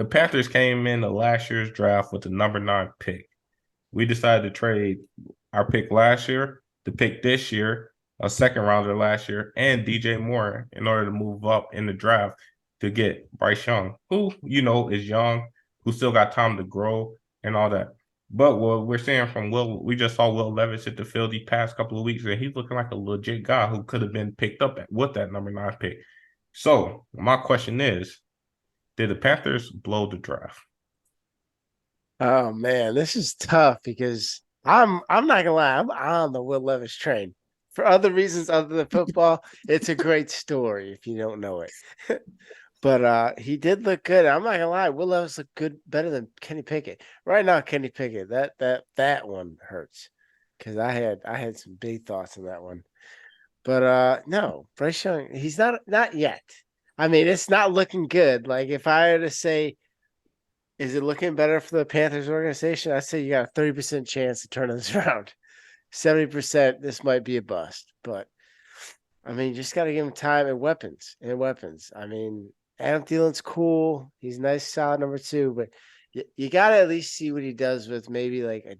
The Panthers came in the last year's draft with the number 9 pick. We decided to trade our pick last year, the pick this year, a second rounder last year, and DJ Moore in order to move up in the draft to get Bryce Young, who, is young, who still got time to grow and all that. But what we're seeing from Will, we just saw Will Levis hit the field these past couple of weeks, and he's looking like a legit guy who could have been picked up with that number 9 pick. So my question is, did the Panthers blow the draft? Oh man, this is tough because I'm not gonna lie, I'm on the Will Levis train. For other reasons other than football, it's a great story if you don't know it. But he did look good. I'm not gonna lie, Will Levis looked good, better than Kenny Pickett. Right now, Kenny Pickett, that one hurts because I had some big thoughts on that one. But no, Bryce Young, he's not yet. I mean, it's not looking good. Like if I had to say, is it looking better for the Panthers organization? I say you got a 30% chance to turn this around. 70%, this might be a bust. But I mean, you just got to give him time and weapons I mean, Adam Thielen's cool. He's a nice, solid number 2, but you got to at least see what he does with maybe like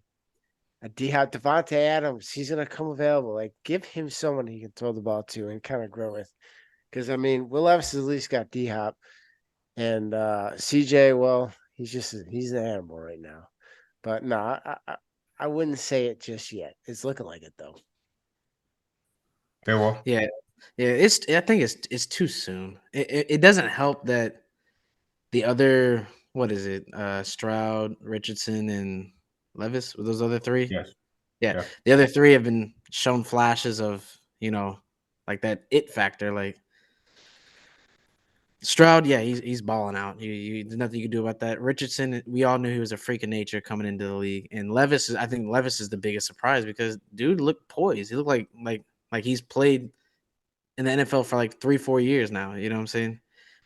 a D-Hop Devontae Adams. He's going to come available. Like, give him someone he can throw the ball to and kind of grow with. Because, I mean, Will Levis has at least got D-Hop. And CJ, well, he's an animal right now. But no, I wouldn't say it just yet. It's looking like it though. They will. Yeah, yeah. I think it's too soon. It doesn't help that the other what is it? Stroud, Richardson, and Levis. Were those other three? Yes. Yeah, Yeah. the other three have been shown flashes of like that it factor. Like Stroud, yeah, he's balling out. There's nothing you can do about that. Richardson, we all knew he was a freak of nature coming into the league, and I think Levis is the biggest surprise because dude looked poised. He looked like he's played in the NFL for like 3-4 years now. You know what I'm saying?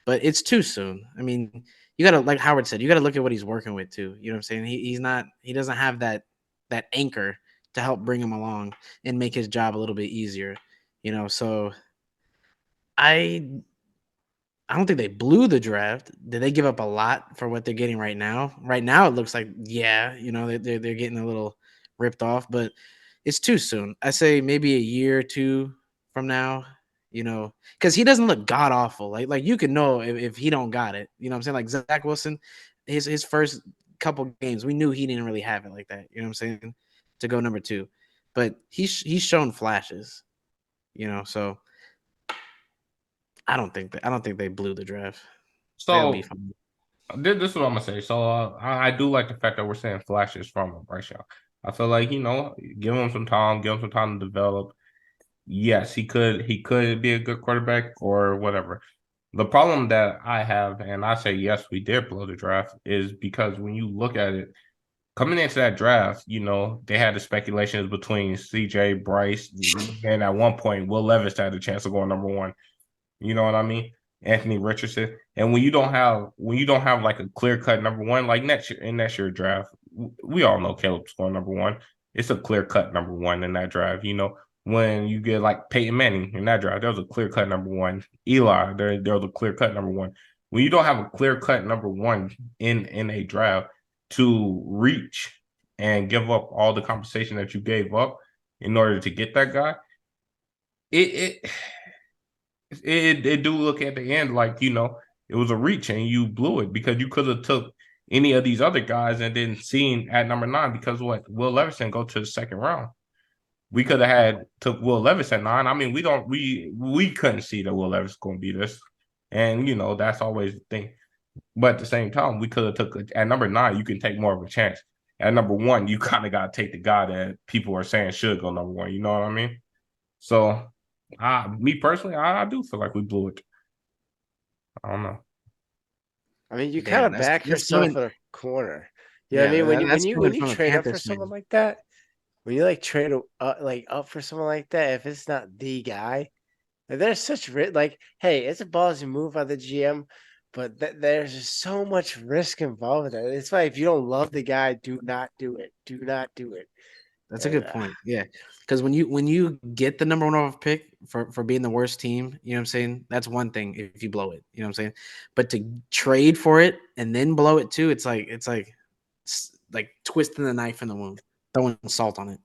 But it's too soon. I mean, you gotta like Howard said, you gotta look at what he's working with too. You know what I'm saying? He doesn't have that anchor to help bring him along and make his job a little bit easier. So I I don't think they blew the draft. Did they give up a lot for what they're getting right now? Right now, it looks like yeah, they're getting a little ripped off, but it's too soon. I say maybe a year or two from now, because he doesn't look god awful. Like you can know if he don't got it. You know what I'm saying? Like Zach Wilson, his first couple games, we knew he didn't really have it like that. You know what I'm saying? To go number 2, but he's shown flashes. So I don't think they blew the draft. They'll be So fine. this is what I'm gonna say. So I do like the fact that we're seeing flashes from Bryce Young. I feel like give him some time to develop. Yes, he could be a good quarterback or whatever. The problem that I have, and I say yes, we did blow the draft, is because when you look at it, coming into that draft, they had the speculations between CJ, Bryce, and at one point Will Levis had a chance of going number 1. You know what I mean? Anthony Richardson. And when you don't have like a clear cut number 1, like next year draft, we all know Caleb's going number 1. It's a clear cut number 1 in that draft. When you get like Peyton Manning in that draft, there was a clear cut number 1. Eli, there was a clear cut number 1. When you don't have a clear cut number 1 in a draft to reach and give up all the compensation that you gave up in order to get that guy, it it do look at the end like it was a reach and you blew it because you could have took any of these other guys and then seen at number 9 because what Will Levis didn't go to the second round. We could have had took Will Levis at 9. I mean, we couldn't see that Will Levis was going to be this, and that's always the thing. But at the same time, we could have took at number 9. You can take more of a chance. At number 1, you kind of got to take the guy that people are saying should go number 1. You know what I mean? So, me personally, I do feel like we blew it. I don't know. I mean, you kind Damn, of back that's yourself coming. in a corner. You know what I Yeah, mean? that's When coming you from a trade up for Panthers someone fan. like that, when you like trade like up for someone like that, if it's not the guy, like, there's such like, hey, it's a ballsy move by the GM, but there's just so much risk involved with that. It's like if you don't love the guy, do not do it. Do not do it. That's a good point. Yeah, because when you get the number one overall pick for being the worst team, you know what I'm saying? That's one thing if you blow it, you know what I'm saying? But to trade for it and then blow it too, it's like twisting the knife in the wound, throwing salt on it.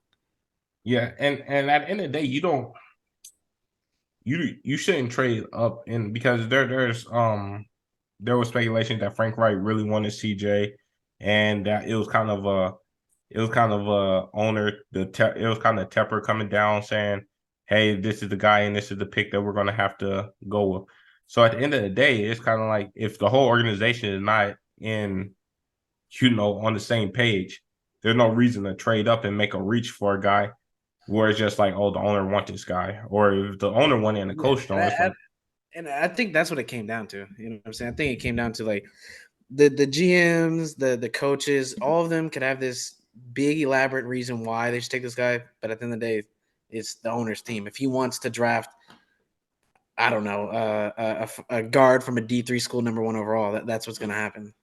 Yeah, and at the end of the day, you shouldn't trade up in because there was speculation that Frank Wright really wanted CJ, and that it was kind of owner it was kind of Tepper coming down saying, "Hey, this is the guy and this is the pick that we're going to have to go with." So at the end of the day, it's kind of like if the whole organization is not in, on the same page, there's no reason to trade up and make a reach for a guy where it's just like, oh, the owner wants this guy, or if the owner wanted and the Yeah, coach don't, it's like, and I think that's what it came down to. You know what I'm saying? I think it came down to like the GMs, the coaches, all of them could have this big elaborate reason why they should take this guy, but at the end of the day, it's the owner's team. If he wants to draft, I don't know, a guard from a D3 school, number one overall, that's what's going to happen.